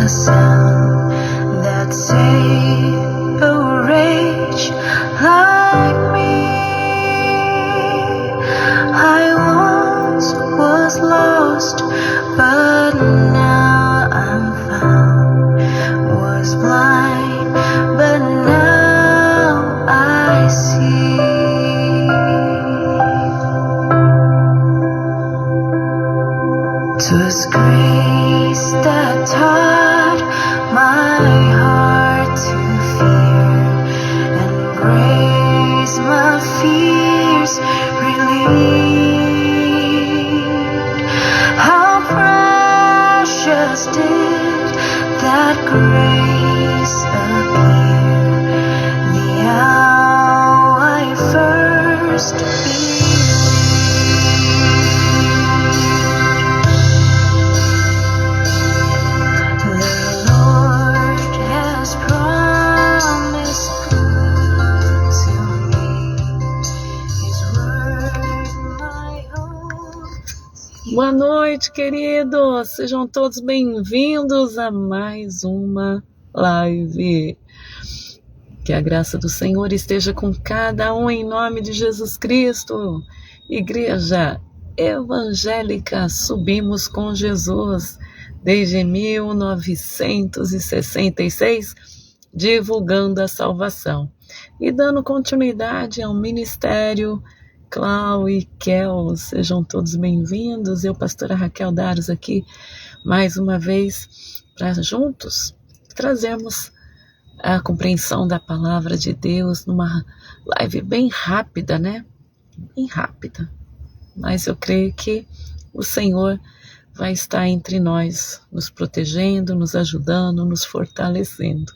a sound that saved a wretch like me. I once was lost, but now I'm found. Was blind, but now I see. 'Twas grace that taught my heart to fear, and grace my fears relieved. How precious did that grace appear the hour I first believed. Boa noite, queridos! Sejam todos bem-vindos a mais uma live. Que a graça do Senhor esteja com cada um em nome de Jesus Cristo. Igreja Evangélica Subimos com Jesus, desde 1966, divulgando a salvação e dando continuidade ao ministério Clau e Kel. Sejam todos bem-vindos. Eu, pastora Raquel Daros, aqui mais uma vez para juntos trazermos a compreensão da palavra de Deus numa live bem rápida, né? Bem rápida. Mas eu creio que o Senhor vai estar entre nós, nos protegendo, nos ajudando, nos fortalecendo.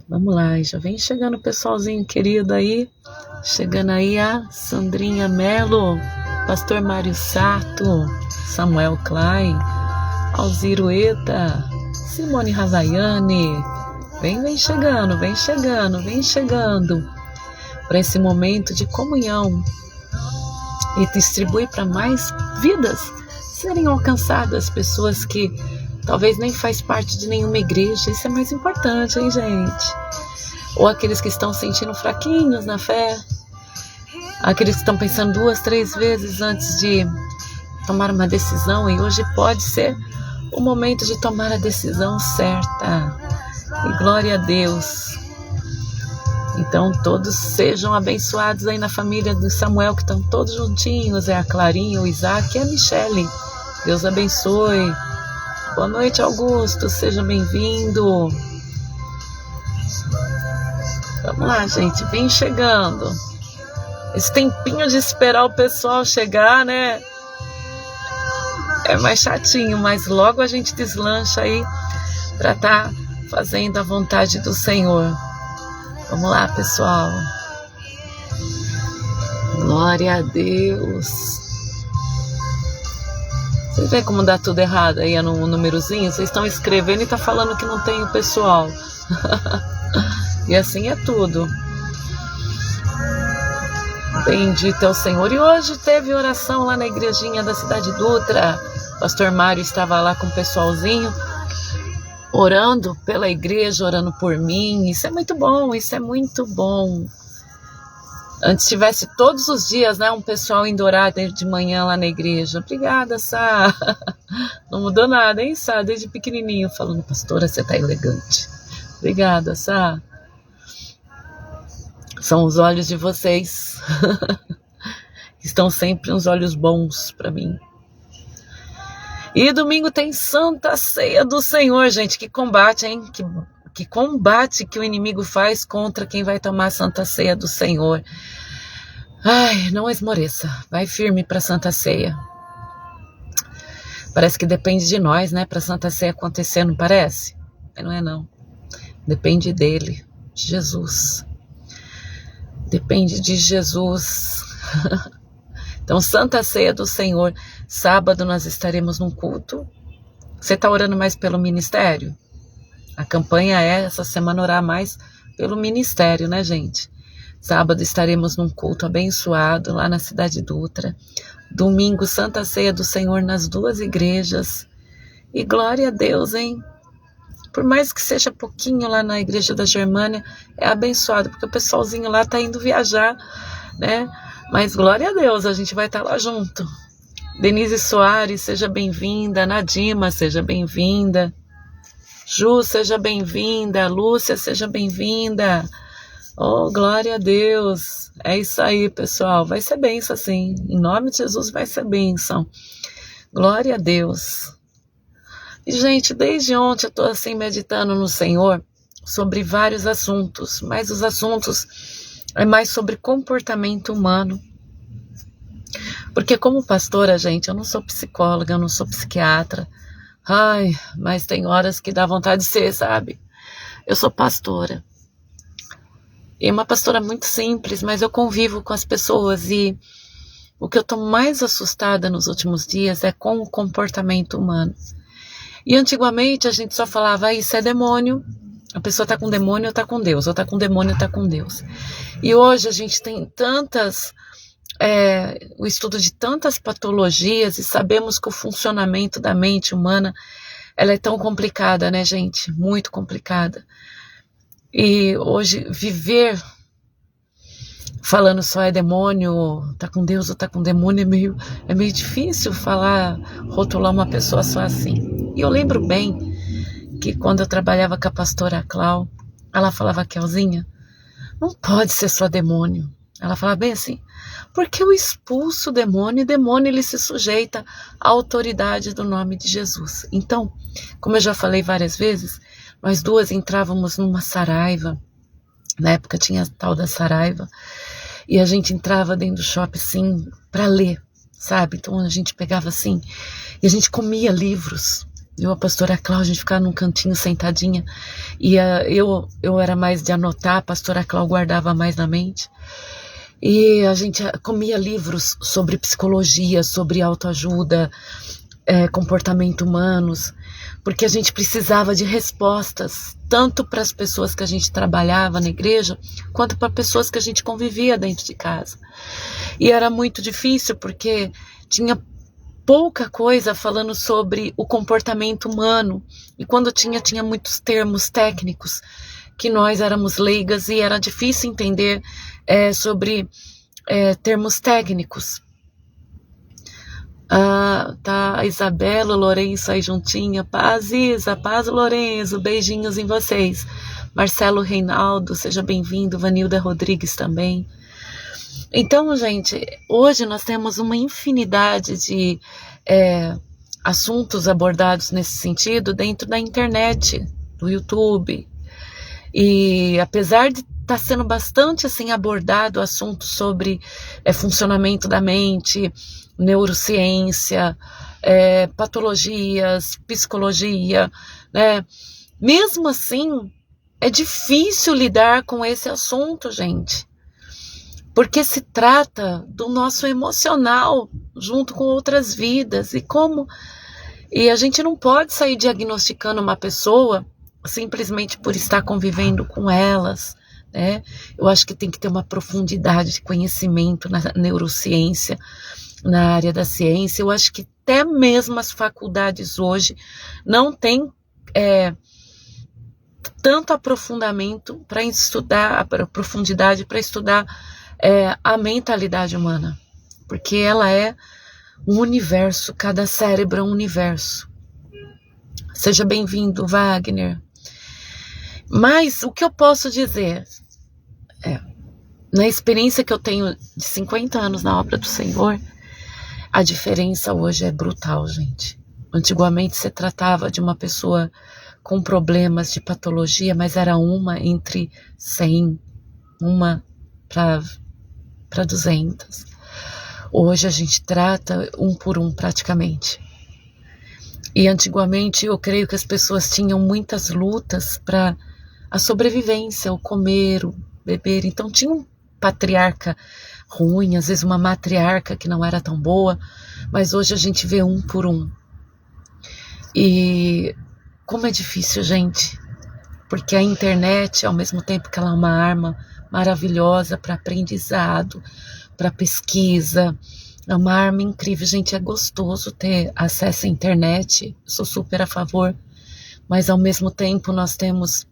Vamos lá, já vem chegando o pessoalzinho querido aí. Chegando aí a Sandrinha Melo, Pastor Mário Sato, Samuel Klein, Alziro Eta, Simone Ravaiani. Vem chegando para esse momento de comunhão e distribuir para mais vidas serem alcançadas, pessoas que talvez nem faz parte de nenhuma igreja. Isso é mais importante, hein, gente? Ou aqueles que estão sentindo fraquinhos na fé, aqueles que estão pensando 2, 3 vezes antes de tomar uma decisão, e hoje pode ser o momento de tomar a decisão certa. E glória a Deus. Então todos sejam abençoados aí na família do Samuel, que estão todos juntinhos, é a Clarinha, o Isaac e a Michele. Deus abençoe. Boa noite, Augusto, seja bem-vindo. Vamos lá, gente, vem chegando. Esse tempinho de esperar o pessoal chegar, né? É mais chatinho, mas logo a gente deslancha aí para estar fazendo a vontade do Senhor. Vamos lá, pessoal. Glória a Deus. Vocês veem como dá tudo errado aí no númerozinho? Vocês estão escrevendo e tá falando que não tem o pessoal. E assim é tudo. Bendito é o Senhor. E hoje teve oração lá na igrejinha da Cidade Dutra. Pastor Mário estava lá com o pessoalzinho, orando pela igreja, orando por mim. Isso é muito bom, isso é muito bom. Antes tivesse todos os dias, né, um pessoal indo orar de manhã lá na igreja. Obrigada, Sá. Não mudou nada, hein, Sá? Desde pequenininho falando, pastora, você tá elegante. Obrigada, Sá. São os olhos de vocês. Estão sempre uns olhos bons para mim. E domingo tem Santa Ceia do Senhor, gente. Que combate, hein? Que combate que o inimigo faz contra quem vai tomar a Santa Ceia do Senhor. Ai, não esmoreça. Vai firme para a Santa Ceia. Parece que depende de nós, né? Para a Santa Ceia acontecer, não parece? Mas não é, não. Depende dele, de Jesus. Depende de Jesus. Então, Santa Ceia do Senhor. Sábado nós estaremos num culto. Você está orando mais pelo ministério? A campanha é, essa semana, orar mais pelo ministério, né, gente? Sábado estaremos num culto abençoado lá na Cidade Dutra. Domingo, Santa Ceia do Senhor nas 2 igrejas. E glória a Deus, hein? por mais que seja pouquinho lá na igreja da Germânia, é abençoado, porque o pessoalzinho lá tá indo viajar, né? Mas glória a Deus, a gente vai estar lá junto. Denise Soares, seja bem-vinda. Nadima, seja bem-vinda. Ju, seja bem-vinda. Lúcia, seja bem-vinda. Oh, glória a Deus. É isso aí, pessoal. Vai ser bênção, sim. Em nome de Jesus vai ser bênção. Glória a Deus. E, gente, desde ontem eu estou assim meditando no Senhor sobre vários assuntos, mas os assuntos é mais sobre comportamento humano. Porque como pastora, gente, eu não sou psicóloga, eu não sou psiquiatra. Ai, mas tem horas que dá vontade de ser, sabe? Eu sou pastora. E uma pastora muito simples, mas eu convivo com as pessoas e o que eu estou mais assustada nos últimos dias é com o comportamento humano. E antigamente a gente só falava, isso é demônio, a pessoa está com demônio ou está com Deus, ou está com demônio ou está com Deus. E hoje a gente tem o estudo de tantas patologias e sabemos que o funcionamento da mente humana, ela é tão complicada, né, gente? Muito complicada. E hoje viver falando só é demônio, tá com Deus ou tá com demônio, é meio difícil rotular uma pessoa só assim. E eu lembro bem que quando eu trabalhava com a pastora Clau, ela falava, Kelzinha, não pode ser só demônio. Ela falava bem assim, porque eu expulso o demônio, e demônio ele se sujeita à autoridade do nome de Jesus. Então, como eu já falei várias vezes, nós duas entrávamos numa saraiva, na época tinha a tal da saraiva, e a gente entrava dentro do shopping assim, para ler, sabe? Então a gente pegava assim, e a gente comia livros. Eu, a pastora Cláudia, a gente ficava num cantinho sentadinha, e eu era mais de anotar, a pastora Cláudia guardava mais na mente. E a gente comia livros sobre psicologia, sobre autoajuda, comportamento humanos, porque a gente precisava de respostas, tanto para as pessoas que a gente trabalhava na igreja, quanto para pessoas que a gente convivia dentro de casa. E era muito difícil, porque tinha pouca coisa falando sobre o comportamento humano, e quando tinha muitos termos técnicos, que nós éramos leigas, e era difícil entender sobre termos técnicos. Tá a Isabela, o Lourenço aí juntinha. Paz, Isa, paz, Lourenço, beijinhos em vocês. Marcelo Reinaldo, seja bem-vindo. Vanilda Rodrigues também. Então, gente, hoje nós temos uma infinidade de assuntos abordados nesse sentido dentro da internet, do YouTube. E apesar de estar sendo bastante assim abordado o assunto sobre funcionamento da mente, neurociência, patologias, psicologia, né? Mesmo assim, é difícil lidar com esse assunto, gente, porque se trata do nosso emocional junto com outras vidas, e a gente não pode sair diagnosticando uma pessoa simplesmente por estar convivendo com elas, né? Eu acho que tem que ter uma profundidade de conhecimento na neurociência, na área da ciência. Eu acho que até mesmo as faculdades hoje não têm tanto aprofundamento para estudar, a profundidade para estudar a mentalidade humana, porque ela é um universo, cada cérebro é um universo. Seja bem-vindo, Wagner. Mas o que eu posso dizer na experiência que eu tenho de 50 anos na obra do Senhor, a diferença hoje é brutal, gente. Antigamente se tratava de uma pessoa com problemas de patologia, mas era uma entre 100, uma para 200. Hoje a gente trata um por um praticamente. E antigamente eu creio que as pessoas tinham muitas lutas para a sobrevivência, o comer, o beber. Então tinha um patriarca ruim, às vezes uma matriarca que não era tão boa, mas hoje a gente vê um por um. E como é difícil, gente, porque a internet, ao mesmo tempo que ela é uma arma maravilhosa para aprendizado, para pesquisa, é uma arma incrível, gente, é gostoso ter acesso à internet, sou super a favor, mas ao mesmo tempo nós temos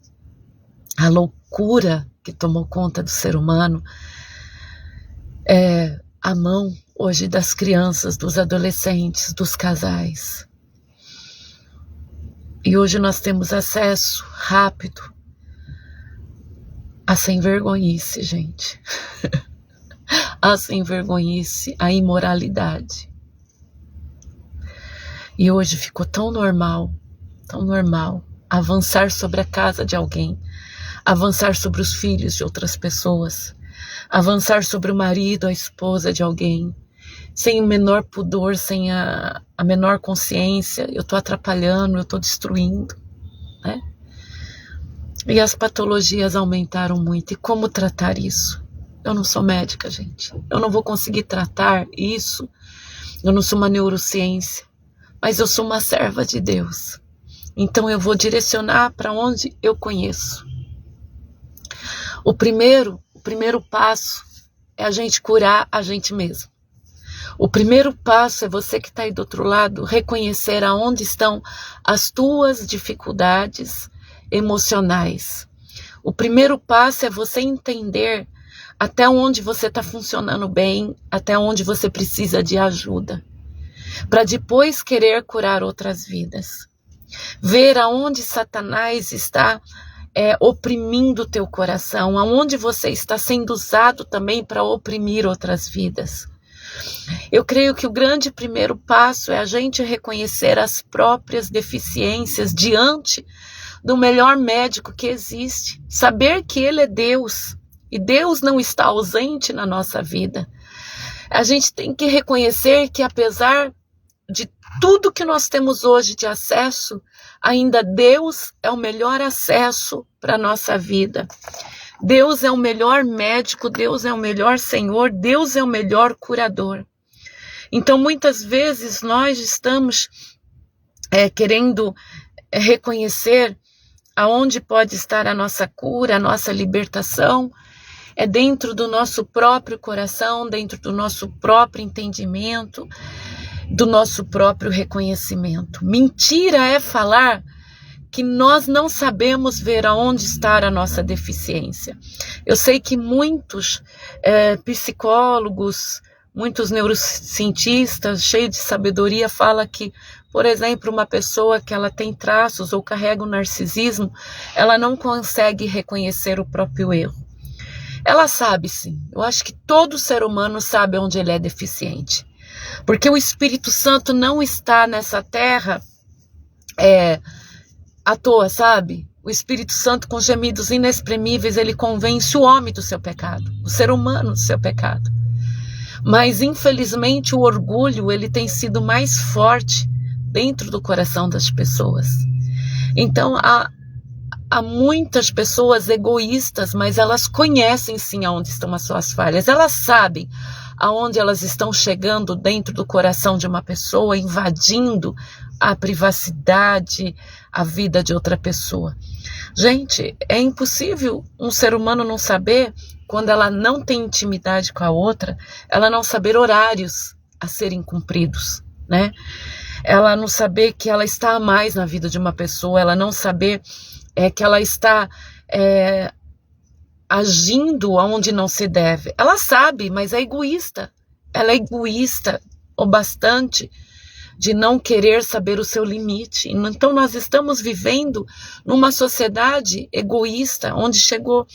a loucura que tomou conta do ser humano, a mão hoje das crianças, dos adolescentes, dos casais. E hoje nós temos acesso rápido a sem-vergonhice, gente. A sem-vergonhice, a imoralidade. E hoje ficou tão normal avançar sobre a casa de alguém, avançar sobre os filhos de outras pessoas, avançar sobre o marido, a esposa de alguém, sem o menor pudor, sem a menor consciência. Eu estou atrapalhando, eu estou destruindo, né? E as patologias aumentaram muito. E como tratar isso? Eu não sou médica, gente. Eu não vou conseguir tratar isso. Eu não sou uma neurociência, mas eu sou uma serva de Deus. Então eu vou direcionar para onde eu conheço. O primeiro passo é a gente curar a gente mesmo. O primeiro passo é você que está aí do outro lado reconhecer aonde estão as tuas dificuldades emocionais. O primeiro passo é você entender até onde você está funcionando bem, até onde você precisa de ajuda, para depois querer curar outras vidas. Ver aonde Satanás está oprimindo o teu coração, aonde você está sendo usado também para oprimir outras vidas. Eu creio que o grande primeiro passo é a gente reconhecer as próprias deficiências diante do melhor médico que existe. Saber que ele é Deus e Deus não está ausente na nossa vida. A gente tem que reconhecer que apesar de tudo que nós temos hoje de acesso, ainda Deus é o melhor acesso para a nossa vida. Deus é o melhor médico, Deus é o melhor Senhor, Deus é o melhor curador. Então, muitas vezes, nós estamos querendo reconhecer aonde pode estar a nossa cura, a nossa libertação, é dentro do nosso próprio coração, dentro do nosso próprio entendimento, do nosso próprio reconhecimento. Mentira é falar que nós não sabemos ver aonde está a nossa deficiência. Eu sei que muitos psicólogos, muitos neurocientistas cheios de sabedoria falam que, por exemplo, uma pessoa que ela tem traços ou carrega o narcisismo, ela não consegue reconhecer o próprio erro. Ela sabe sim, eu acho que todo ser humano sabe onde ele é deficiente. Porque o Espírito Santo não está nessa terra à toa, sabe? O Espírito Santo, com gemidos inexprimíveis, ele convence o homem do seu pecado, o ser humano do seu pecado. Mas, infelizmente, o orgulho, ele tem sido mais forte dentro do coração das pessoas. Então, há muitas pessoas egoístas, mas elas conhecem sim aonde estão as suas falhas. Elas sabem aonde elas estão chegando dentro do coração de uma pessoa, invadindo a privacidade, a vida de outra pessoa. Gente, é impossível um ser humano não saber, quando ela não tem intimidade com a outra, ela não saber horários a serem cumpridos, né? Ela não saber que ela está a mais na vida de uma pessoa, ela não saber que ela está agindo onde não se deve. Ela sabe, mas é egoísta. Ela é egoísta o bastante de não querer saber o seu limite. Então nós estamos vivendo numa sociedade egoísta, onde chegou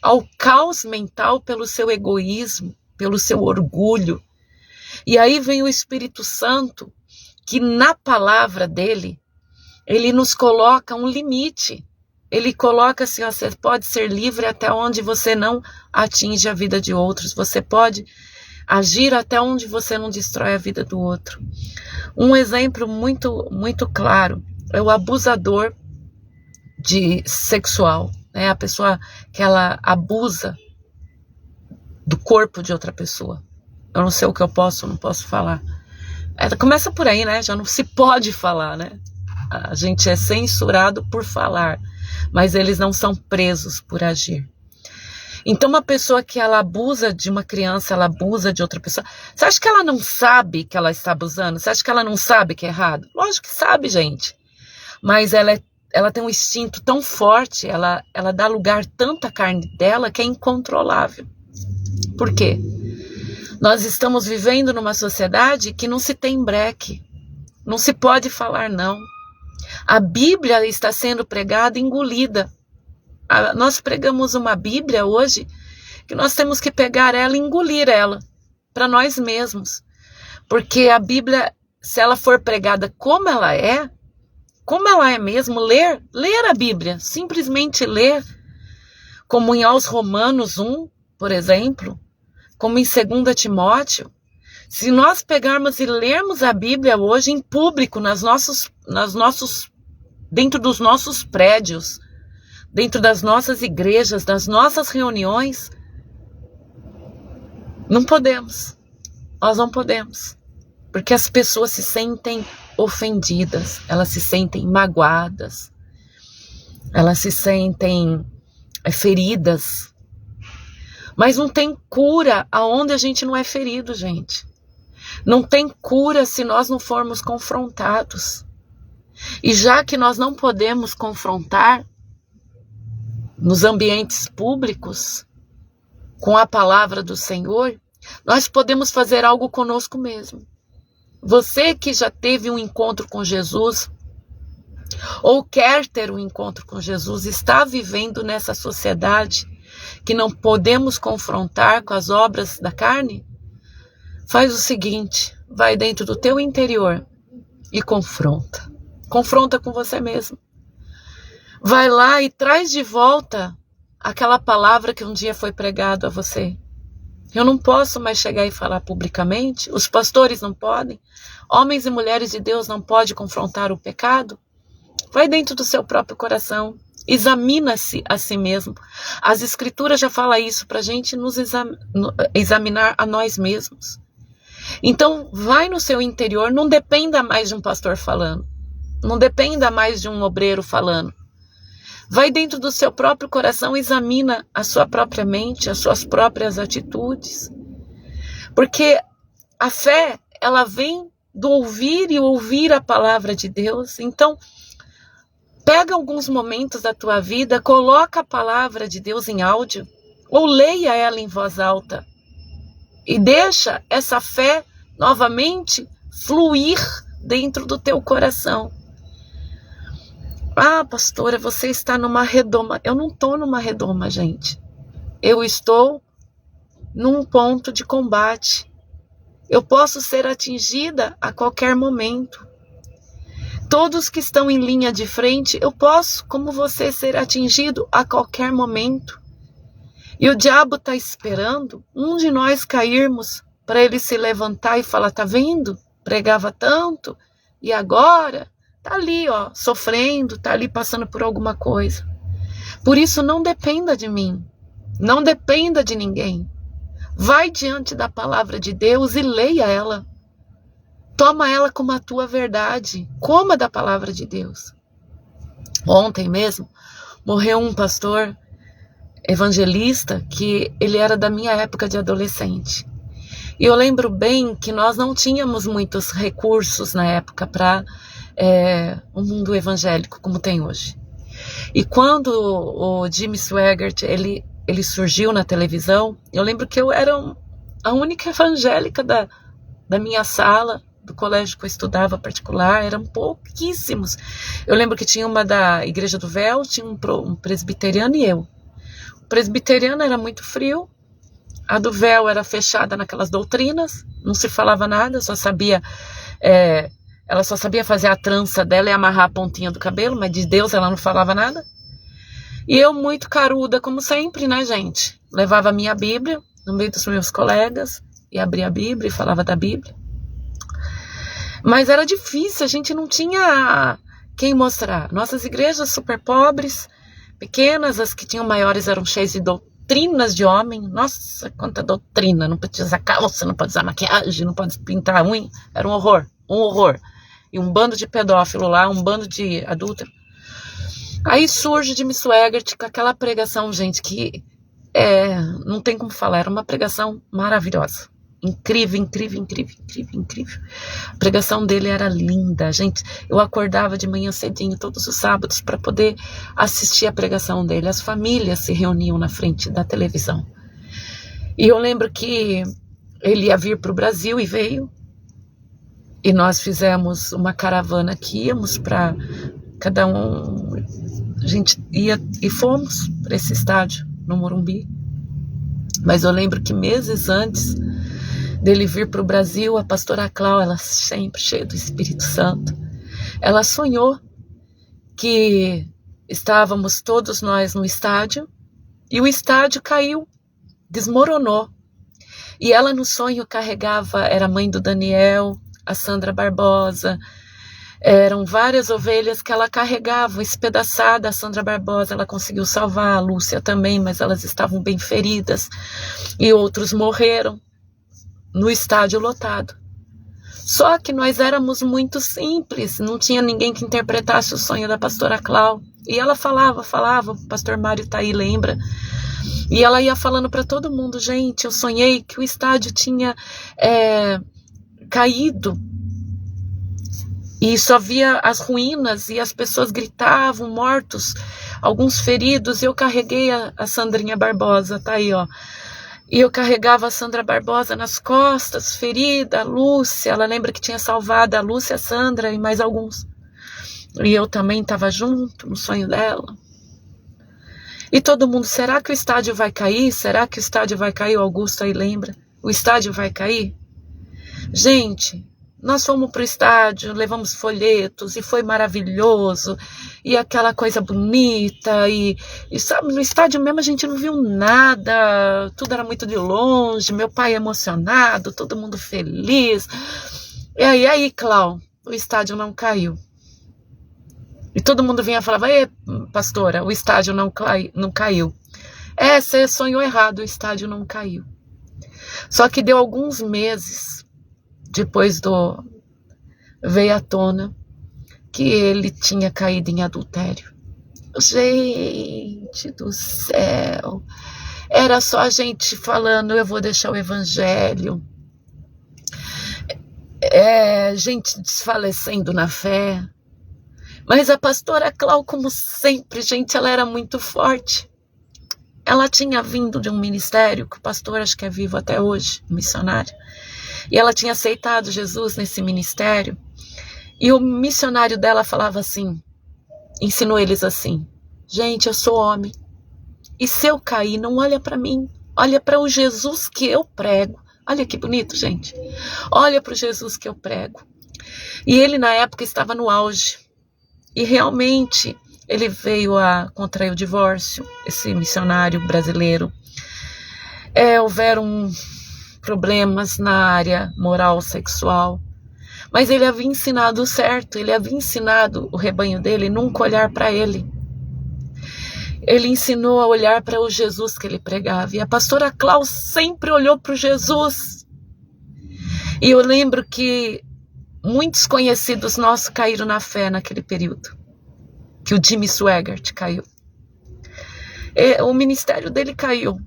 ao caos mental pelo seu egoísmo, pelo seu orgulho. E aí vem o Espírito Santo, que na palavra dele, ele nos coloca um limite. Ele coloca assim, ó, você pode ser livre até onde você não atinge a vida de outros. Você pode agir até onde você não destrói a vida do outro. Um exemplo muito, muito claro é o abusador sexual, né? A pessoa que ela abusa do corpo de outra pessoa. Eu não sei o que eu posso ou não posso falar. Começa por aí, né? Já não se pode falar, né? A gente é censurado por falar, mas eles não são presos por agir. Então, uma pessoa que ela abusa de uma criança, ela abusa de outra pessoa. Você acha que ela não sabe que ela está abusando? Você acha que ela não sabe que é errado? Lógico que sabe, gente. Mas ela é ela tem um instinto tão forte, ela dá lugar tanto à carne dela que é incontrolável. Por quê? Nós estamos vivendo numa sociedade que não se tem breque, não se pode falar não. A Bíblia está sendo pregada e engolida. Nós pregamos uma Bíblia hoje que nós temos que pegar ela e engolir ela para nós mesmos. Porque a Bíblia, se ela for pregada como ela é mesmo, ler a Bíblia, simplesmente ler, como em aos Romanos 1, por exemplo, como em 2 Timóteo, se nós pegarmos e lermos a Bíblia hoje em público, dentro dos nossos prédios, dentro das nossas igrejas, das nossas reuniões, não podemos, nós não podemos, porque as pessoas se sentem ofendidas, elas se sentem magoadas, elas se sentem feridas, mas não tem cura aonde a gente não é ferido, gente. Não tem cura se nós não formos confrontados. E já que nós não podemos confrontar nos ambientes públicos com a palavra do Senhor, nós podemos fazer algo conosco mesmo. Você que já teve um encontro com Jesus, ou quer ter um encontro com Jesus, está vivendo nessa sociedade que não podemos confrontar com as obras da carne, faz o seguinte, vai dentro do teu interior e confronta. Confronta com você mesmo. Vai lá e traz de volta aquela palavra que um dia foi pregado a você. Eu não posso mais chegar e falar publicamente, os pastores não podem, homens e mulheres de Deus não podem confrontar o pecado. Vai dentro do seu próprio coração, examina-se a si mesmo. As escrituras já falam isso para a gente nos examinar a nós mesmos. Então, vai no seu interior, não dependa mais de um pastor falando, não dependa mais de um obreiro falando. Vai dentro do seu próprio coração, examina a sua própria mente, as suas próprias atitudes. Porque a fé, ela vem do ouvir e ouvir a palavra de Deus. Então, pega alguns momentos da tua vida, coloca a palavra de Deus em áudio, ou leia ela em voz alta. E deixa essa fé novamente fluir dentro do teu coração. Ah, pastora, você está numa redoma. Eu não estou numa redoma, gente. Eu estou num ponto de combate. Eu posso ser atingida a qualquer momento. Todos que estão em linha de frente, eu posso, como você, ser atingido a qualquer momento. E o diabo está esperando um de nós cairmos para ele se levantar e falar, tá vendo? Pregava tanto e agora tá ali, ó, sofrendo, tá ali passando por alguma coisa. Por isso não dependa de mim, não dependa de ninguém. Vai diante da palavra de Deus e leia ela. Toma ela como a tua verdade, coma da palavra de Deus. Ontem mesmo morreu um pastor evangelista que ele era da minha época de adolescente. E eu lembro bem que nós não tínhamos muitos recursos na época para um mundo evangélico como tem hoje. E quando o Jimmy Swaggart ele surgiu na televisão, eu lembro que eu era a única evangélica da minha sala, do colégio que eu estudava particular, eram pouquíssimos. Eu lembro que tinha uma da Igreja do Véu, tinha um presbiteriano e eu. O presbiteriano era muito frio, a do Véu era fechada naquelas doutrinas, não se falava nada, ela só sabia fazer a trança dela e amarrar a pontinha do cabelo, mas de Deus ela não falava nada. E eu muito caruda, como sempre, né, gente? Levava a minha Bíblia no meio dos meus colegas e abria a Bíblia e falava da Bíblia. Mas era difícil, a gente não tinha quem mostrar. Nossas igrejas super pobres, pequenas, as que tinham maiores eram cheias de doutrinas de homem. Nossa, quanta doutrina, não pode usar calça, não pode usar maquiagem, não pode pintar a unha. Era um horror. E um bando de pedófilo lá, um bando de adúltero. Aí surge Jimmy Swaggart com aquela pregação, gente, que não tem como falar, era uma pregação maravilhosa, Incrível, incrível, incrível, incrível, incrível. A pregação dele era linda, gente. Eu acordava de manhã cedinho todos os sábados para poder assistir a pregação dele. As famílias se reuniam na frente da televisão. E eu lembro que ele ia vir para o Brasil e veio. E nós fizemos uma caravana que íamos para cada um. A gente ia e fomos para esse estádio no Morumbi. Mas eu lembro que meses antes dele vir para o Brasil, a pastora Clau, ela sempre cheia do Espírito Santo, ela sonhou que estávamos todos nós no estádio e o estádio caiu, desmoronou. E ela no sonho carregava, era mãe do Daniel, a Sandra Barbosa, eram várias ovelhas que ela carregava, espedaçada. A Sandra Barbosa, ela conseguiu salvar, a Lúcia também, mas elas estavam bem feridas e outros morreram no estádio lotado. Só que nós éramos muito simples, não tinha ninguém que interpretasse o sonho da pastora Clau. E ela falava, o pastor Mário tá aí, lembra? E ela ia falando para todo mundo, gente, eu sonhei que o estádio tinha caído. E só via as ruínas e as pessoas gritavam, mortos, alguns feridos. E eu carreguei a Sandrinha Barbosa, tá aí, ó. E eu carregava a Sandra Barbosa nas costas, ferida, a Lúcia. Ela lembra que tinha salvado a Lúcia, a Sandra e mais alguns. E eu também estava junto no sonho dela. E todo mundo, será que o estádio vai cair? Será que o estádio vai cair? O Augusto aí lembra? O estádio vai cair? Gente, nós fomos para o estádio, levamos folhetos e foi maravilhoso. E aquela coisa bonita. E sabe, no estádio mesmo a gente não viu nada. Tudo era muito de longe. Meu pai emocionado, todo mundo feliz. E aí, Clau, o estádio não caiu. E todo mundo vinha e falava, ei, pastora, o estádio não caiu. Você sonhou errado, o estádio não caiu. Só que deu alguns meses depois veio à tona que ele tinha caído em adultério. Gente do céu, era só a gente falando, eu vou deixar o evangelho. Gente desfalecendo na fé. Mas a pastora Clau, como sempre, gente, ela era muito forte. Ela tinha vindo de um ministério, que o pastor acho que é vivo até hoje, um missionário. E ela tinha aceitado Jesus nesse ministério. E o missionário dela falava assim, ensinou eles assim, gente, eu sou homem. E se eu cair, não olha para mim, olha para o Jesus que eu prego. Olha que bonito, gente. Olha para o Jesus que eu prego. E ele, na época, estava no auge. E realmente ele veio a contrair o divórcio, esse missionário brasileiro. Houveram problemas na área moral, sexual. Mas ele havia ensinado o certo, ele havia ensinado o rebanho dele nunca olhar para ele. Ele ensinou a olhar para o Jesus que ele pregava. E a pastora Clau sempre olhou para o Jesus. E eu lembro que muitos conhecidos nossos caíram na fé naquele período. Que o Jimmy Swaggart caiu. O ministério dele caiu.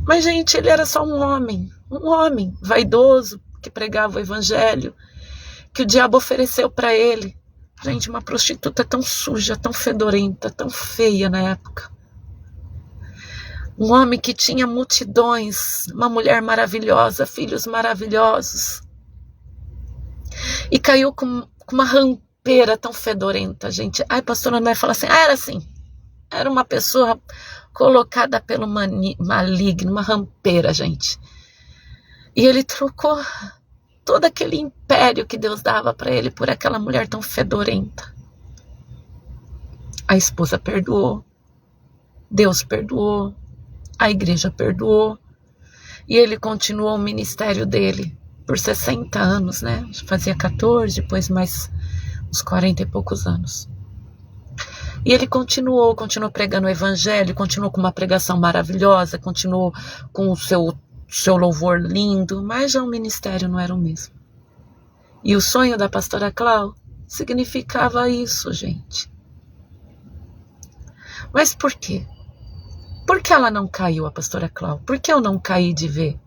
Mas, gente, ele era só um homem vaidoso, que pregava o evangelho, que o diabo ofereceu para ele. Gente, uma prostituta tão suja, tão fedorenta, tão feia na época. Um homem que tinha multidões, uma mulher maravilhosa, filhos maravilhosos. E caiu com uma rampeira tão fedorenta, gente. Ai, pastora André fala assim, era assim. Era uma pessoa colocada pelo maligno, uma rampeira, gente. E ele trocou todo aquele império que Deus dava para ele por aquela mulher tão fedorenta. A esposa perdoou, Deus perdoou, a igreja perdoou, e ele continuou o ministério dele por 60 anos, né? Fazia 14, depois mais uns 40 e poucos anos. E ele continuou pregando o evangelho, continuou com uma pregação maravilhosa, continuou com o seu louvor lindo, mas já o ministério não era o mesmo. E o sonho da pastora Clau significava isso, gente. Mas por quê? Por que ela não caiu, a pastora Clau? Por que eu não caí de ver?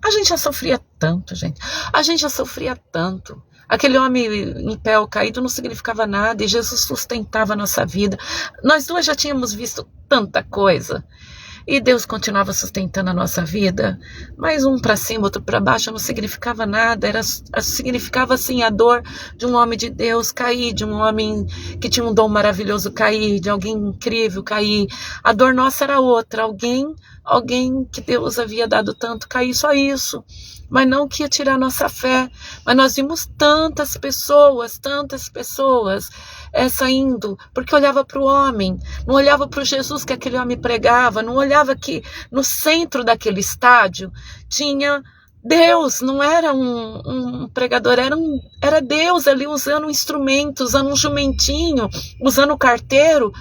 A gente já sofria tanto, gente. A gente já sofria tanto. Aquele homem em pé ou caído não significava nada e Jesus sustentava a nossa vida. Nós duas já tínhamos visto tanta coisa. E Deus continuava sustentando a nossa vida, mas um para cima, outro para baixo não significava nada, significava assim a dor de um homem de Deus cair, de um homem que tinha um dom maravilhoso cair, de alguém incrível cair. A dor nossa era outra, alguém que Deus havia dado tanto cair, só isso. Mas não que ia tirar nossa fé. Mas nós vimos tantas pessoas saindo, porque olhava para o homem, não olhava para o Jesus que aquele homem pregava, não olhava que no centro daquele estádio tinha Deus, não era um pregador, era Deus ali usando um instrumento, usando um jumentinho, usando o carteiro.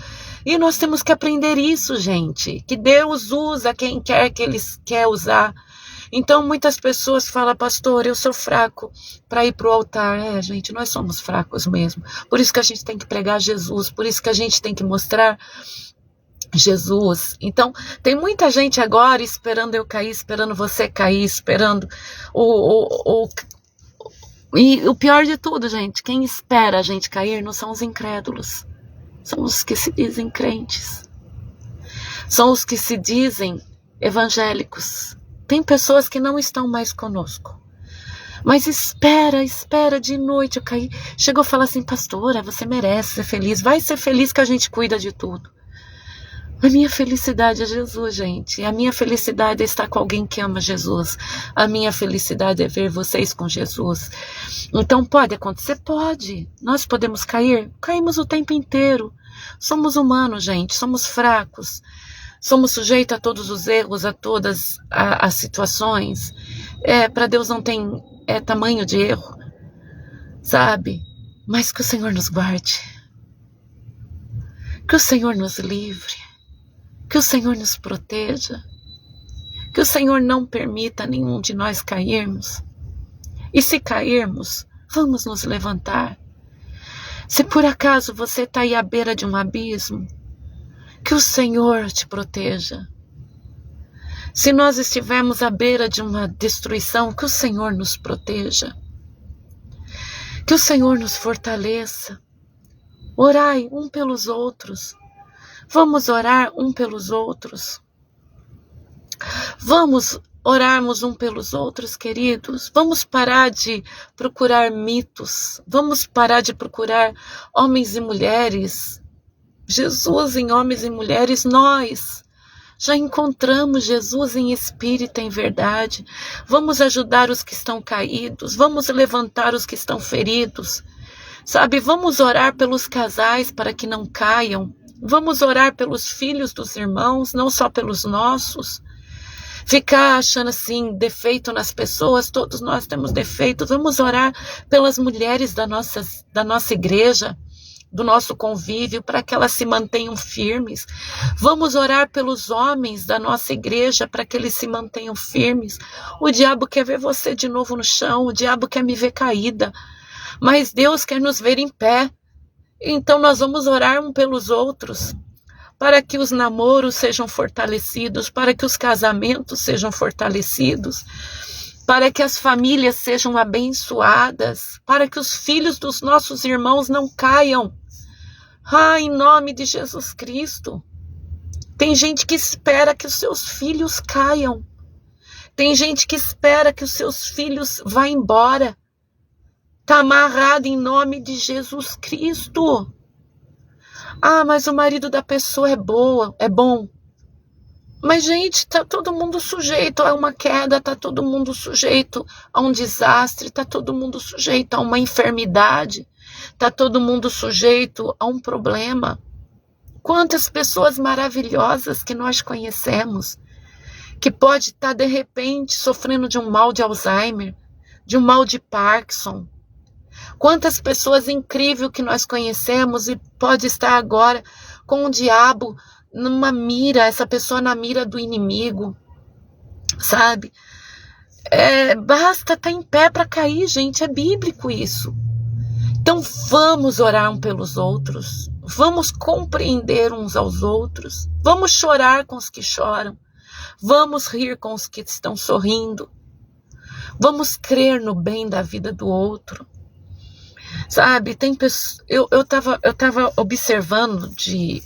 E nós temos que aprender isso, gente, que Deus usa quem quer que Ele quer usar. Então muitas pessoas falam, pastor, eu sou fraco para ir para o altar. Gente, nós somos fracos mesmo. Por isso que a gente tem que pregar Jesus, por isso que a gente tem que mostrar Jesus. Então tem muita gente agora esperando eu cair, esperando você cair, esperando e o pior de tudo, gente, quem espera a gente cair não são os incrédulos, são os que se dizem crentes, são os que se dizem evangélicos. Tem pessoas que não estão mais conosco, mas espera de noite eu cair. Chegou a falar assim, pastora, você merece ser feliz, vai ser feliz que a gente cuida de tudo. A minha felicidade é Jesus, gente. A minha felicidade é estar com alguém que ama Jesus. A minha felicidade é ver vocês com Jesus. Então pode acontecer? Pode. Nós podemos cair? Caímos o tempo inteiro. Somos humanos, gente, somos fracos. Somos sujeitos a todos os erros, a todas as situações. Para Deus não tem tamanho de erro, sabe? Mas que o Senhor nos guarde. Que o Senhor nos livre. Que o Senhor nos proteja. Que o Senhor não permita nenhum de nós cairmos. E se cairmos, vamos nos levantar. Se por acaso você está aí à beira de um abismo, que o Senhor te proteja. Se nós estivermos à beira de uma destruição, que o Senhor nos proteja. Que o Senhor nos fortaleça. Orai um pelos outros. Vamos orar um pelos outros. Vamos orarmos um pelos outros, queridos. Vamos parar de procurar mitos. Vamos parar de procurar homens e mulheres. Jesus em homens e mulheres, nós já encontramos Jesus em espírito, em verdade. Vamos ajudar os que estão caídos, vamos levantar os que estão feridos, sabe? Vamos orar pelos casais para que não caiam, vamos orar pelos filhos dos irmãos, não só pelos nossos. Ficar achando assim, defeito nas pessoas, todos nós temos defeitos. Vamos orar pelas mulheres da nossa igreja, do nosso convívio, para que elas se mantenham firmes. Vamos orar pelos homens da nossa igreja, para que eles se mantenham firmes. O diabo quer ver você de novo no chão, o diabo quer me ver caída, mas Deus quer nos ver em pé. Então nós vamos orar um pelos outros, para que os namoros sejam fortalecidos, para que os casamentos sejam fortalecidos, para que as famílias sejam abençoadas, para que os filhos dos nossos irmãos não caiam. Em nome de Jesus Cristo. Tem gente que espera que os seus filhos caiam. Tem gente que espera que os seus filhos vá embora. Está amarrado em nome de Jesus Cristo. Mas o marido da pessoa é bom. Mas, gente, está todo mundo sujeito a uma queda, está todo mundo sujeito a um desastre, está todo mundo sujeito a uma enfermidade, está todo mundo sujeito a um problema. Quantas pessoas maravilhosas que nós conhecemos, que pode estar, de repente, sofrendo de um mal de Alzheimer, de um mal de Parkinson. Quantas pessoas incríveis que nós conhecemos e pode estar agora com o diabo numa mira, essa pessoa na mira do inimigo, sabe? Basta estar em pé para cair, gente, é bíblico isso. Então vamos orar um pelos outros, vamos compreender uns aos outros, vamos chorar com os que choram, vamos rir com os que estão sorrindo, Vamos crer no bem da vida do outro. Sabe, tem pessoas... Eu tava observando de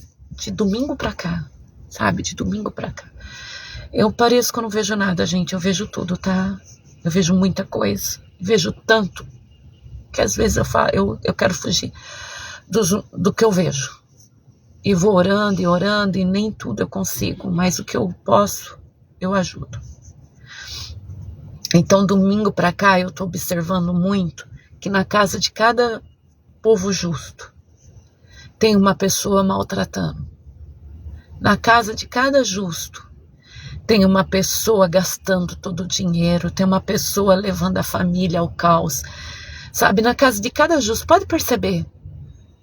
domingo pra cá, sabe? De domingo pra cá. Eu pareço que eu não vejo nada, gente. Eu vejo tudo, tá? Eu vejo muita coisa. Vejo tanto que às vezes eu quero fugir do que eu vejo. E vou orando e nem tudo eu consigo. Mas o que eu posso, eu ajudo. Então, domingo pra cá, eu tô observando muito que na casa de cada povo justo tem uma pessoa maltratando. Na casa de cada justo tem uma pessoa gastando todo o dinheiro, tem uma pessoa levando a família ao caos. Sabe, na casa de cada justo, pode perceber,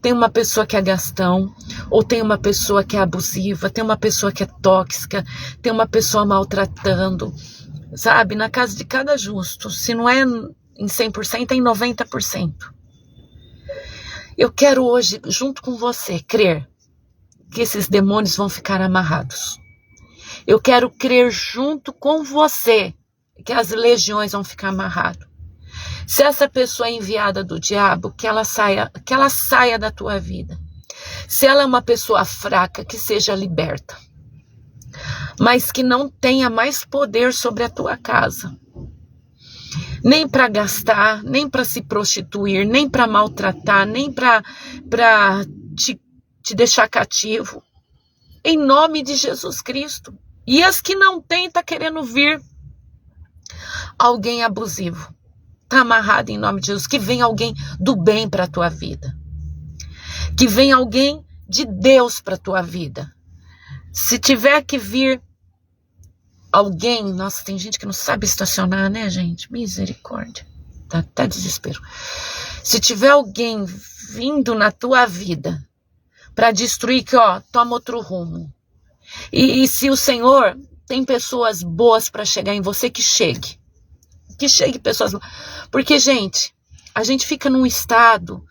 tem uma pessoa que é gastão, ou tem uma pessoa que é abusiva, tem uma pessoa que é tóxica, tem uma pessoa maltratando. Sabe, na casa de cada justo, se não é em 100%, é em 90%. Eu quero hoje, junto com você, crer que esses demônios vão ficar amarrados. Eu quero crer junto com você que as legiões vão ficar amarradas. Se essa pessoa é enviada do diabo, que ela saia da tua vida. Se ela é uma pessoa fraca, que seja liberta. Mas que não tenha mais poder sobre a tua casa. Nem para gastar, nem para se prostituir, nem para maltratar, nem para te deixar cativo. Em nome de Jesus Cristo. E as que não têm, tá querendo vir alguém abusivo. Tá amarrado em nome de Jesus. Que venha alguém do bem para a tua vida. Que venha alguém de Deus para a tua vida. Se tiver que vir alguém... Nossa, tem gente que não sabe estacionar, né, gente? Misericórdia. Tá desespero. Se tiver alguém vindo na tua vida para destruir, que toma outro rumo. E se o Senhor tem pessoas boas para chegar em você, que chegue. Que chegue pessoas boas. Porque, gente, a gente fica num estado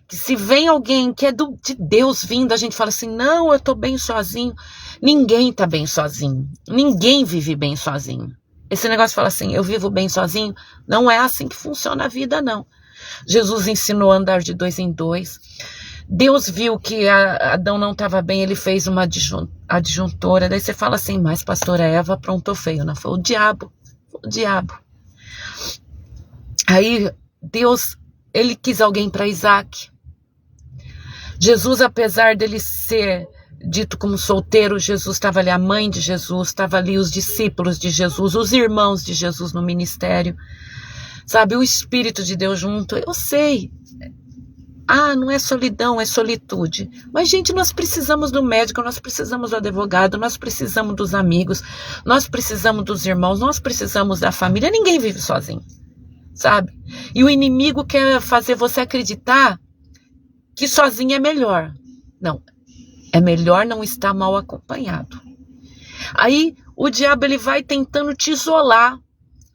que se vem alguém que é de Deus vindo, a gente fala assim, não, eu tô bem sozinho. Ninguém tá bem sozinho. Ninguém vive bem sozinho. Esse negócio fala assim, eu vivo bem sozinho. Não é assim que funciona a vida, não. Jesus ensinou a andar de 2 em 2. Deus viu que Adão não estava bem, ele fez uma adjuntora. Daí você fala assim, mas pastora Eva aprontou feio. Não, foi o diabo. O diabo. Aí Deus, ele quis alguém para Isaac. Jesus, apesar dele ser dito como solteiro, Jesus estava ali, a mãe de Jesus, estava ali os discípulos de Jesus, os irmãos de Jesus no ministério. Sabe, o Espírito de Deus junto. Eu sei. Não é solidão, é solitude. Mas, gente, nós precisamos do médico, nós precisamos do advogado, nós precisamos dos amigos, nós precisamos dos irmãos, nós precisamos da família. Ninguém vive sozinho, sabe? E o inimigo quer fazer você acreditar que sozinho é melhor. Não, é melhor não estar mal acompanhado. Aí, o diabo ele vai tentando te isolar.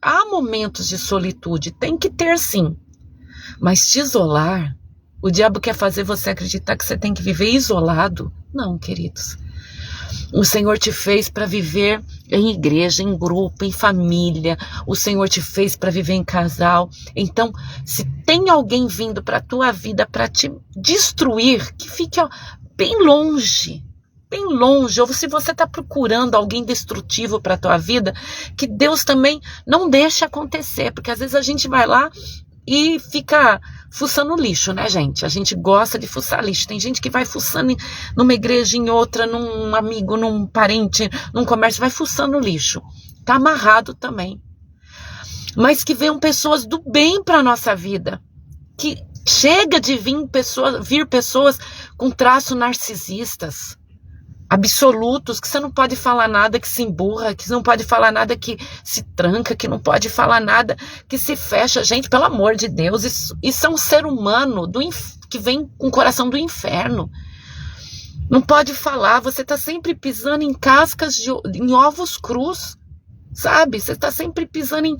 Há momentos de solitude, tem que ter sim. Mas te isolar... O diabo quer fazer você acreditar que você tem que viver isolado. Não, queridos. O Senhor te fez para viver em igreja, em grupo, em família. O Senhor te fez para viver em casal. Então, se tem alguém vindo para a tua vida para te destruir, que fique bem longe. Bem longe. Ou se você está procurando alguém destrutivo para a tua vida, que Deus também não deixe acontecer. Porque às vezes a gente vai lá e fica fuçando lixo, né, gente? A gente gosta de fuçar lixo. Tem gente que vai fuçando numa igreja, em outra, num amigo, num parente, num comércio, vai fuçando lixo. Tá amarrado também. Mas que venham pessoas do bem para a nossa vida. Que chega de vir pessoas com traços narcisistas, absolutos, que você não pode falar nada que se emburra, que não pode falar nada que se tranca, que não pode falar nada que se fecha. Gente, pelo amor de Deus, isso é um ser humano que vem com o coração do inferno. Não pode falar, você está sempre pisando em cascas, em ovos crus, sabe? Você está sempre pisando em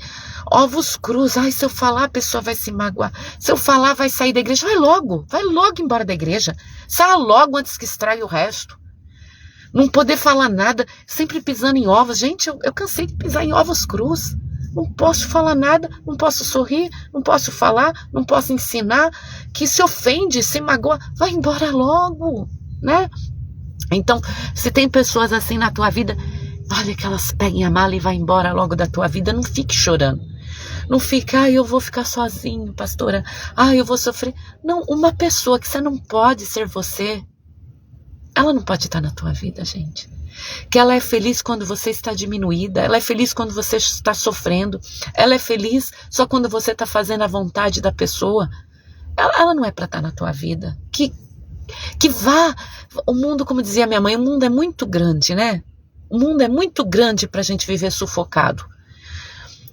ovos crus. Ai, se eu falar, a pessoa vai se magoar. Se eu falar, vai sair da igreja. Vai logo embora da igreja. Saia logo antes que estrague o resto. Não poder falar nada, sempre pisando em ovos. Gente, eu cansei de pisar em ovos crus. não posso falar nada, não posso sorrir, não posso falar, não posso ensinar, que se ofende, se magoa, vai embora logo, né? Então, se tem pessoas assim na tua vida, olha que elas peguem a mala e vai embora logo da tua vida, não fique chorando. Não fica, eu vou ficar sozinho, pastora, eu vou sofrer. Não, uma pessoa que você não pode ser você, ela não pode estar na tua vida, gente. Que ela é feliz quando você está diminuída, ela é feliz quando você está sofrendo, ela é feliz só quando você está fazendo a vontade da pessoa. Ela não é para estar na tua vida. Que vá, o mundo, como dizia minha mãe, o mundo é muito grande, né? O mundo é muito grande para a gente viver sufocado.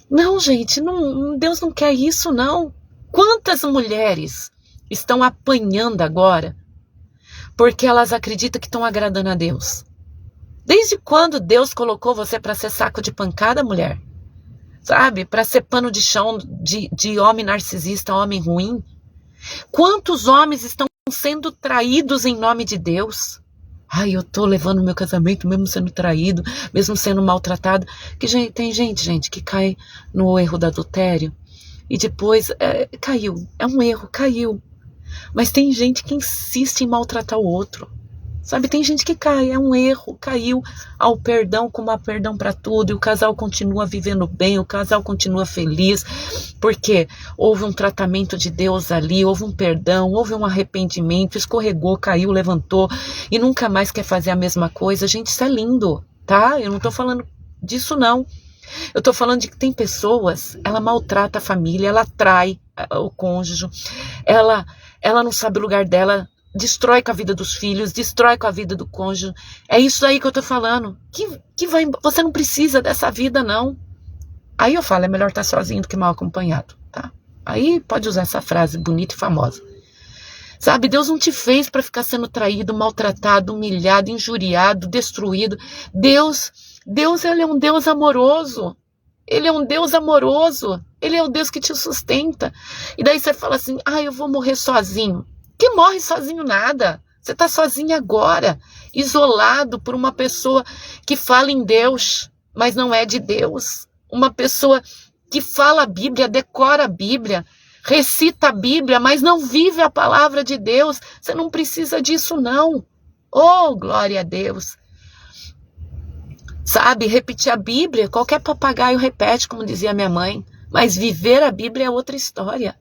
Não, gente, não, Deus não quer isso, não. Quantas mulheres estão apanhando agora porque elas acreditam que estão agradando a Deus? Desde quando Deus colocou você para ser saco de pancada, mulher? Sabe? Para ser pano de chão de homem narcisista, homem ruim? Quantos homens estão sendo traídos em nome de Deus? Eu tô levando meu casamento mesmo sendo traído, mesmo sendo maltratado. Tem gente que cai no erro do adultério e depois caiu. É um erro, caiu. Mas tem gente que insiste em maltratar o outro. Sabe, tem gente que cai, é um erro, caiu ao perdão, como há perdão para tudo, e o casal continua vivendo bem, o casal continua feliz, porque houve um tratamento de Deus ali, houve um perdão, houve um arrependimento, escorregou, caiu, levantou, e nunca mais quer fazer a mesma coisa. Gente, isso é lindo, tá? Eu não tô falando disso, não. Eu tô falando de que tem pessoas, ela maltrata a família, ela trai o cônjuge, ela não sabe o lugar dela, destrói com a vida dos filhos, destrói com a vida do cônjuge. É isso aí que eu tô falando. Você não precisa dessa vida, não. Aí eu falo, é melhor estar sozinho do que mal acompanhado, tá? Aí pode usar essa frase bonita e famosa. Sabe, Deus não te fez para ficar sendo traído, maltratado, humilhado, injuriado, destruído. Deus, ele é um Deus amoroso. Ele é um Deus amoroso. Ele é o Deus que te sustenta. E daí você fala assim, eu vou morrer sozinho. Que morre sozinho nada. Você está sozinho agora, isolado por uma pessoa que fala em Deus, mas não é de Deus. Uma pessoa que fala a Bíblia, decora a Bíblia, recita a Bíblia, mas não vive a palavra de Deus. Você não precisa disso, não. Oh, glória a Deus. Sabe, repetir a Bíblia, qualquer papagaio repete, como dizia minha mãe. Mas viver a Bíblia é outra história.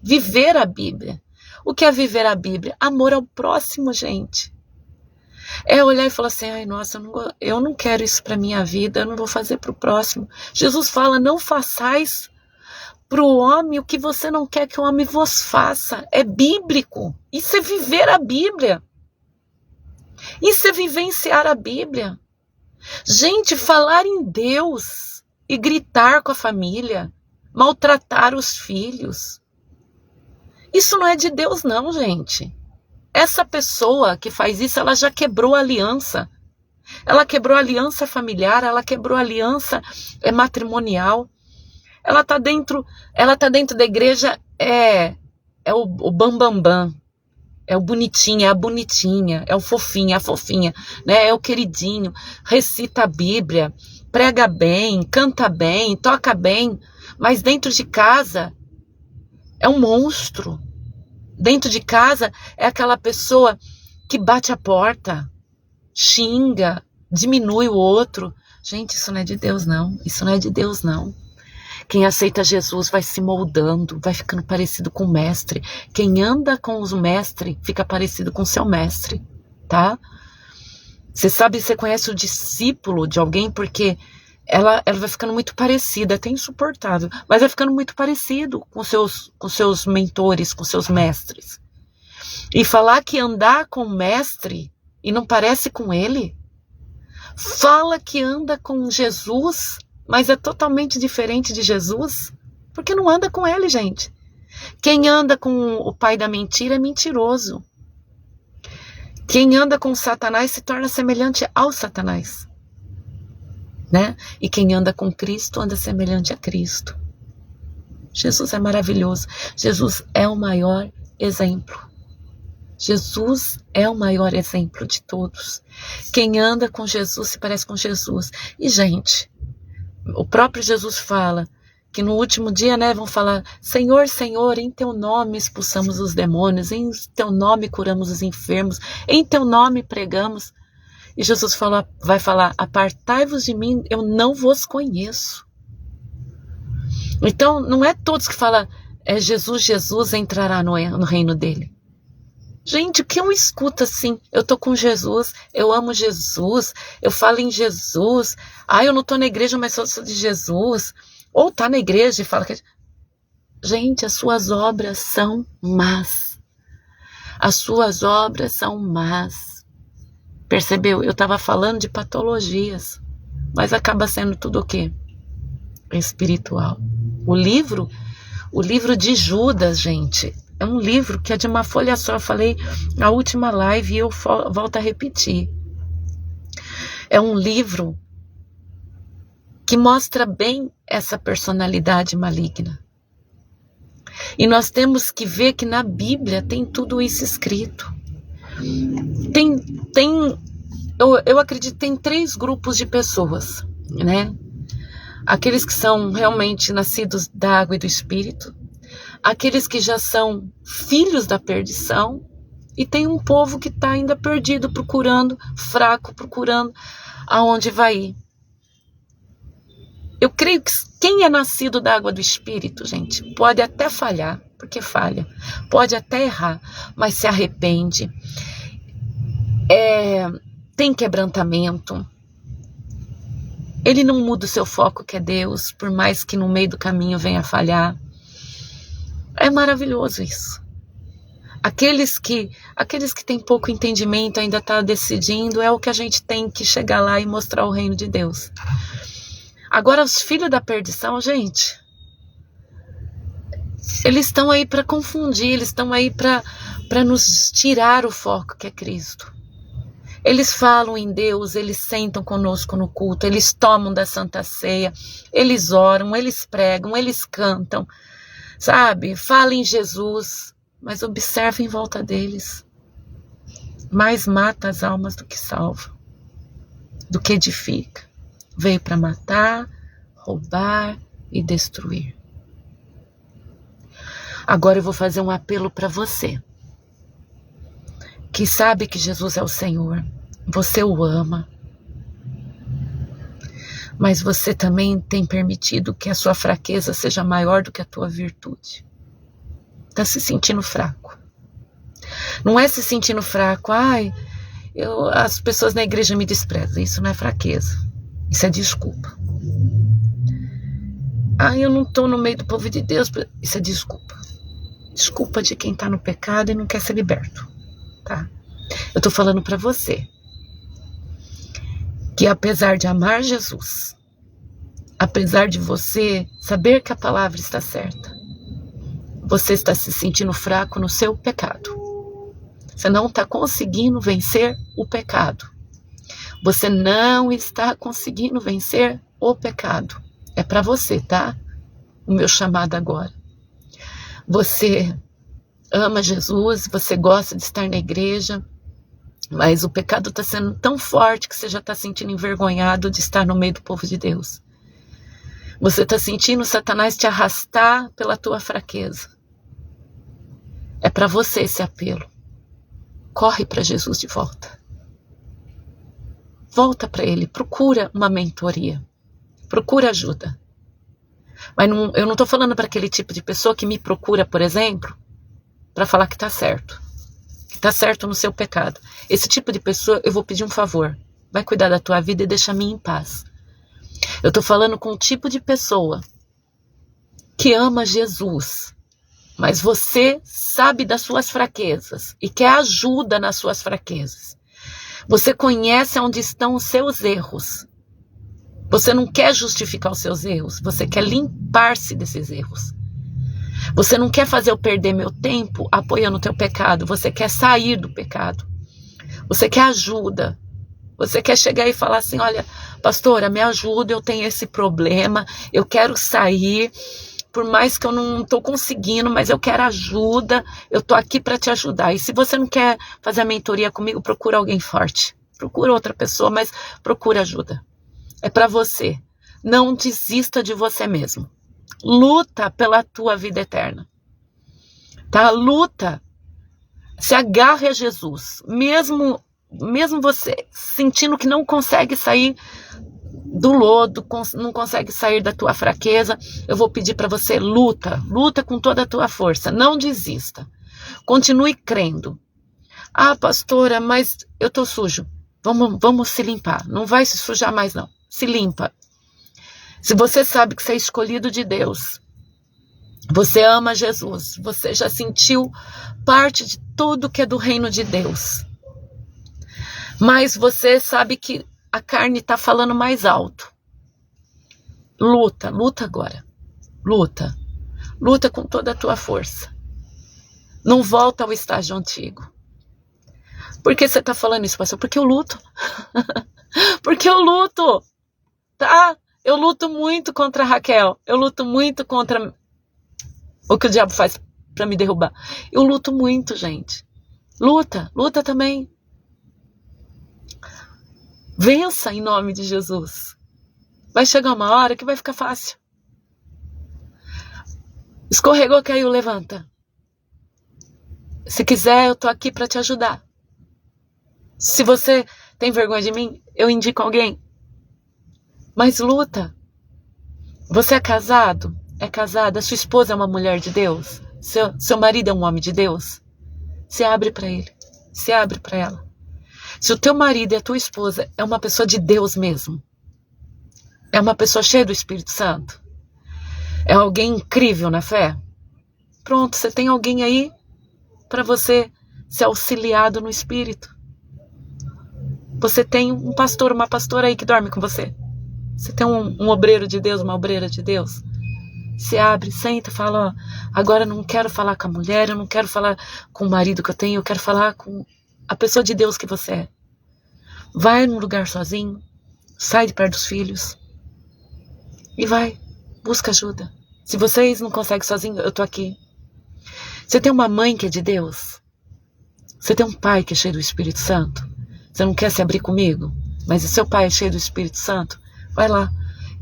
Viver a Bíblia. O que é viver a Bíblia? Amor ao próximo, gente. É olhar e falar assim, nossa, eu não quero isso para minha vida, eu não vou fazer para o próximo. Jesus fala, não façais para o homem o que você não quer que o homem vos faça. É bíblico. Isso é viver a Bíblia. Isso é vivenciar a Bíblia. Gente, falar em Deus e gritar com a família, maltratar os filhos, isso não é de Deus, não, gente. Essa pessoa que faz isso, ela já quebrou a aliança. Ela quebrou a aliança familiar, ela quebrou a aliança matrimonial. Ela tá dentro da igreja, é o bambambam. É o bonitinho, é a bonitinha, é o fofinho, a fofinha, né? É o queridinho, recita a Bíblia, prega bem, canta bem, toca bem, mas dentro de casa é um monstro. Dentro de casa é aquela pessoa que bate a porta, xinga, diminui o outro. Gente, isso não é de Deus, não. Isso não é de Deus, não. Quem aceita Jesus vai se moldando, vai ficando parecido com o mestre. Quem anda com os mestres fica parecido com o seu mestre, tá? Você conhece o discípulo de alguém porque ela vai ficando muito parecida, até insuportável, mas vai ficando muito parecido com seus mentores, com seus mestres. E falar que andar com o mestre e não parece com ele, fala que anda com Jesus, mas é totalmente diferente de Jesus, porque não anda com ele, gente. Quem anda com o pai da mentira é mentiroso. Quem anda com Satanás se torna semelhante ao Satanás, né? E quem anda com Cristo anda semelhante a Cristo. Jesus é maravilhoso. Jesus é o maior exemplo. Jesus é o maior exemplo de todos. Quem anda com Jesus se parece com Jesus. E, gente, O próprio Jesus fala que no último dia, né, vão falar: Senhor, Senhor, em teu nome expulsamos os demônios, em teu nome curamos os enfermos, em teu nome pregamos. E Jesus vai falar: apartai-vos de mim, eu não vos conheço. Então, não é todos que falam, Jesus, Jesus entrará no reino dele. Gente, o que eu escuto assim? Eu tô com Jesus, eu amo Jesus, eu falo em Jesus. Eu não tô na igreja, mas sou de Jesus. Ou tá na igreja e fala que... Gente, as suas obras são más. As suas obras são más. Percebeu? Eu estava falando de patologias, mas acaba sendo tudo o quê? Espiritual. O livro de Judas, gente, é um livro que é de uma folha só. Eu falei na última live e eu volto a repetir. É um livro que mostra bem essa personalidade maligna. E nós temos que ver que na Bíblia tem tudo isso escrito. Eu acredito que tem 3 grupos de pessoas, né? Aqueles que são realmente nascidos da água e do Espírito, aqueles que já são filhos da perdição, e tem um povo que está ainda perdido, procurando, fraco, procurando aonde vai ir. Eu creio que quem é nascido da água do Espírito, gente, pode até falhar, porque falha, pode até errar, mas se arrepende, tem quebrantamento, ele não muda o seu foco, que é Deus, por mais que no meio do caminho venha falhar. É maravilhoso isso. Aqueles que têm pouco entendimento, ainda estão decidindo, é o que a gente tem que chegar lá e mostrar o reino de Deus. Agora, os filhos da perdição, gente, eles estão aí para confundir, eles estão aí para nos tirar o foco, que é Cristo. Eles falam em Deus, eles sentam conosco no culto, eles tomam da Santa Ceia, eles oram, eles pregam, eles cantam, sabe? Falam em Jesus, mas observa em volta deles. Mais mata as almas do que salva, do que edifica. Veio para matar, roubar e destruir. Agora eu vou fazer um apelo para você, que sabe que Jesus é o Senhor, você o ama, mas você também tem permitido que a sua fraqueza seja maior do que a tua virtude. Está se sentindo fraco. Não é se sentindo fraco, as pessoas na igreja me desprezam. Isso não é fraqueza, isso é desculpa. Eu não estou no meio do povo de Deus, isso é desculpa. Desculpa de quem está no pecado e não quer ser liberto. Tá? Eu estou falando para você que, apesar de amar Jesus, apesar de você saber que a palavra está certa, você está se sentindo fraco no seu pecado. Você não está conseguindo vencer o pecado. Você não está conseguindo vencer o pecado. É para você, tá? O meu chamado agora. Você ama Jesus, você gosta de estar na igreja, mas o pecado está sendo tão forte que você já está sentindo envergonhado de estar no meio do povo de Deus. Você está sentindo Satanás te arrastar pela tua fraqueza. É para você esse apelo. Corre para Jesus de volta. Volta para Ele, procura uma mentoria. Procura ajuda. Mas eu não estou falando para aquele tipo de pessoa que me procura, por exemplo, para falar que está certo. Que está certo no seu pecado. Esse tipo de pessoa, eu vou pedir um favor. Vai cuidar da tua vida e deixa a mim em paz. Eu estou falando com um tipo de pessoa que ama Jesus, mas você sabe das suas fraquezas e quer ajuda nas suas fraquezas. Você conhece onde estão os seus erros. Você não quer justificar os seus erros, você quer limpar-se desses erros. Você não quer fazer eu perder meu tempo apoiando o teu pecado, você quer sair do pecado. Você quer ajuda. Você quer chegar e falar assim: olha, pastora, me ajuda, eu tenho esse problema, eu quero sair, por mais que eu não estou conseguindo, mas eu quero ajuda, eu estou aqui para te ajudar. E se você não quer fazer a mentoria comigo, procura alguém forte. Procura outra pessoa, mas procura ajuda. É para você. Não desista de você mesmo. Luta pela tua vida eterna. Tá? Luta. Se agarre a Jesus. Mesmo você sentindo que não consegue sair do lodo, não consegue sair da tua fraqueza, eu vou pedir para você, luta com toda a tua força, não desista, continue crendo. Ah, pastora, mas eu tô sujo, vamos se limpar, não vai se sujar mais não, se limpa. Se você sabe que você é escolhido de Deus, você ama Jesus, você já sentiu parte de tudo que é do reino de Deus, mas você sabe que a carne está falando mais alto. Luta agora. Luta com toda a tua força. Não volta ao estágio antigo. Por que você está falando isso, pastor? Porque eu luto. Porque eu luto. Tá? Eu luto muito contra a Raquel. Eu luto muito contra o que o diabo faz para me derrubar. Eu luto muito, gente. Luta também. Vença em nome de Jesus. Vai chegar uma hora que vai ficar fácil. Escorregou, caiu, levanta. Se quiser, eu tô aqui para te ajudar. Se você tem vergonha de mim, eu indico alguém. Mas luta. Você é casado? É casada? Sua esposa é uma mulher de Deus? Seu marido é um homem de Deus? Se abre para ele. Se abre para ela. Se o teu marido e a tua esposa é uma pessoa de Deus mesmo, é uma pessoa cheia do Espírito Santo, é alguém incrível na fé, pronto, você tem alguém aí para você ser auxiliado no Espírito. Você tem um pastor, uma pastora aí que dorme com você. Você tem um obreiro de Deus, uma obreira de Deus. Se abre, senta e fala, ó, agora eu não quero falar com a mulher, eu não quero falar com o marido que eu tenho, eu quero falar com a pessoa de Deus que você é. Vai num lugar sozinho, sai de perto dos filhos e vai, busca ajuda. Se vocês não conseguem sozinho, eu tô aqui. Você tem uma mãe que é de Deus? Você tem um pai que é cheio do Espírito Santo? Você não quer se abrir comigo? Mas o seu pai é cheio do Espírito Santo? Vai lá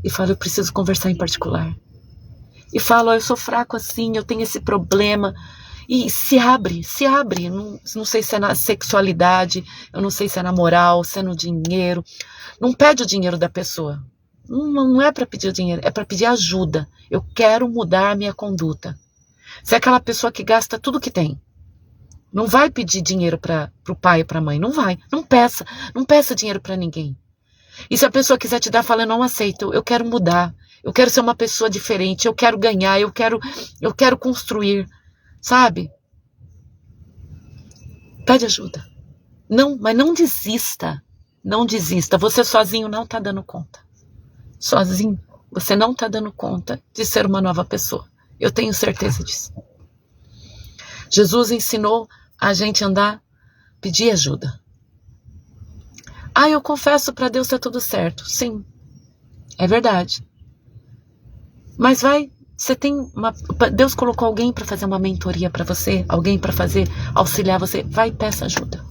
e fala, eu preciso conversar em particular. E fala, ó, eu sou fraco assim, eu tenho esse problema. E se abre. Não sei se é na sexualidade, eu não sei se é na moral, se é no dinheiro. Não pede o dinheiro da pessoa. Não é para pedir o dinheiro, é para pedir ajuda. Eu quero mudar a minha conduta. Se é aquela pessoa que gasta tudo que tem, não vai pedir dinheiro para o pai e para a mãe. Não vai. Não peça dinheiro para ninguém. E se a pessoa quiser te dar, fala, eu não aceito, eu quero mudar. Eu quero ser uma pessoa diferente, eu quero ganhar, eu quero construir. Sabe? Pede ajuda. Mas não desista. Não desista. Você sozinho não está dando conta. Sozinho, você não está dando conta de ser uma nova pessoa. Eu tenho certeza disso. Jesus ensinou a gente andar, pedir ajuda. Ah, eu confesso para Deus, está tudo certo. Sim, é verdade. Mas Deus colocou alguém para fazer uma mentoria para você, alguém para auxiliar você. Vai e peça ajuda.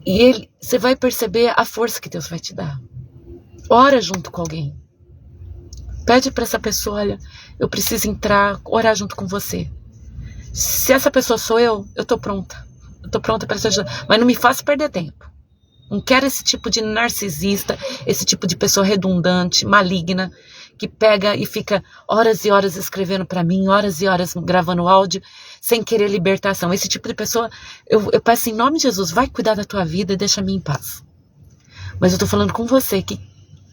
E você vai perceber a força que Deus vai te dar. Ora junto com alguém. Pede para essa pessoa, olha, eu preciso orar junto com você. Se essa pessoa sou eu tô pronta. Eu tô pronta para te ajudar. Mas não me faça perder tempo. Não quero esse tipo de narcisista, esse tipo de pessoa redundante, maligna, que pega e fica horas e horas escrevendo para mim, horas e horas gravando áudio, sem querer libertação. Esse tipo de pessoa, eu peço em nome de Jesus, vai cuidar da tua vida e deixa-me em paz. Mas eu tô falando com você, que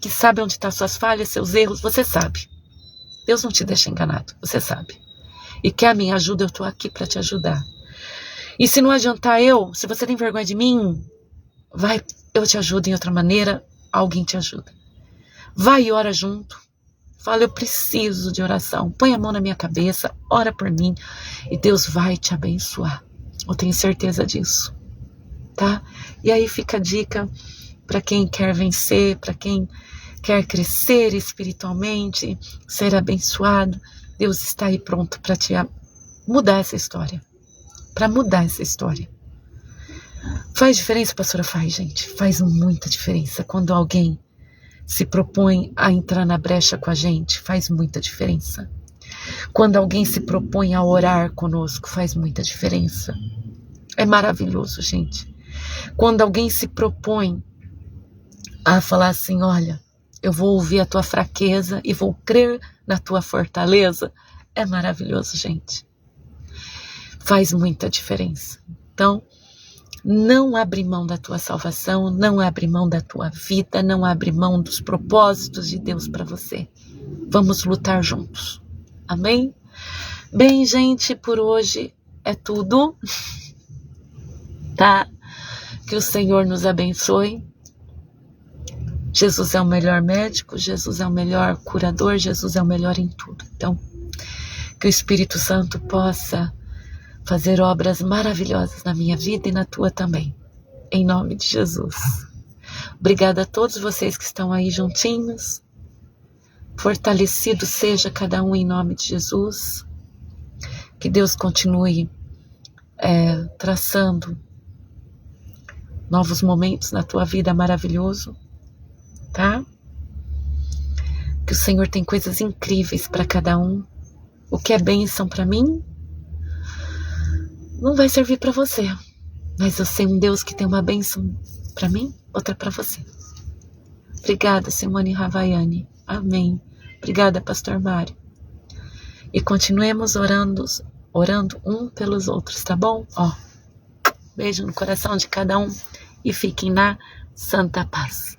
sabe onde estão suas falhas, seus erros, você sabe. Deus não te deixa enganado, você sabe. E quer a minha ajuda, eu tô aqui para te ajudar. E se não adiantar se você tem vergonha de mim, vai, eu te ajudo em outra maneira, alguém te ajuda. Vai e ora junto. Fala, eu preciso de oração. Põe a mão na minha cabeça, ora por mim e Deus vai te abençoar. Eu tenho certeza disso, tá? E aí fica a dica para quem quer vencer, para quem quer crescer espiritualmente, ser abençoado. Deus está aí pronto para te mudar essa história. Para mudar essa história. Faz diferença, pastora? Faz, gente. Faz muita diferença quando alguém se propõe a entrar na brecha com a gente, faz muita diferença. Quando alguém se propõe a orar conosco, faz muita diferença. É maravilhoso, gente. Quando alguém se propõe a falar assim, olha, eu vou ouvir a tua fraqueza e vou crer na tua fortaleza, é maravilhoso, gente. Faz muita diferença. Então, não abre mão da tua salvação, não abre mão da tua vida, não abre mão dos propósitos de Deus para você. Vamos lutar juntos. Amém? Bem, gente, por hoje é tudo. Tá? Que o Senhor nos abençoe. Jesus é o melhor médico, Jesus é o melhor curador, Jesus é o melhor em tudo. Então, que o Espírito Santo possa fazer obras maravilhosas na minha vida e na tua também. Em nome de Jesus. Obrigada a todos vocês que estão aí juntinhos. Fortalecido seja cada um em nome de Jesus. Que Deus continue traçando novos momentos na tua vida maravilhoso. Tá? Que o Senhor tem coisas incríveis para cada um. O que é bênção para mim não vai servir para você, mas eu sei um Deus que tem uma bênção para mim, outra para você. Obrigada, Simone Ravaiani. Amém. Obrigada, Pastor Mário. E continuemos orando um pelos outros, tá bom? Beijo no coração de cada um e fiquem na santa paz.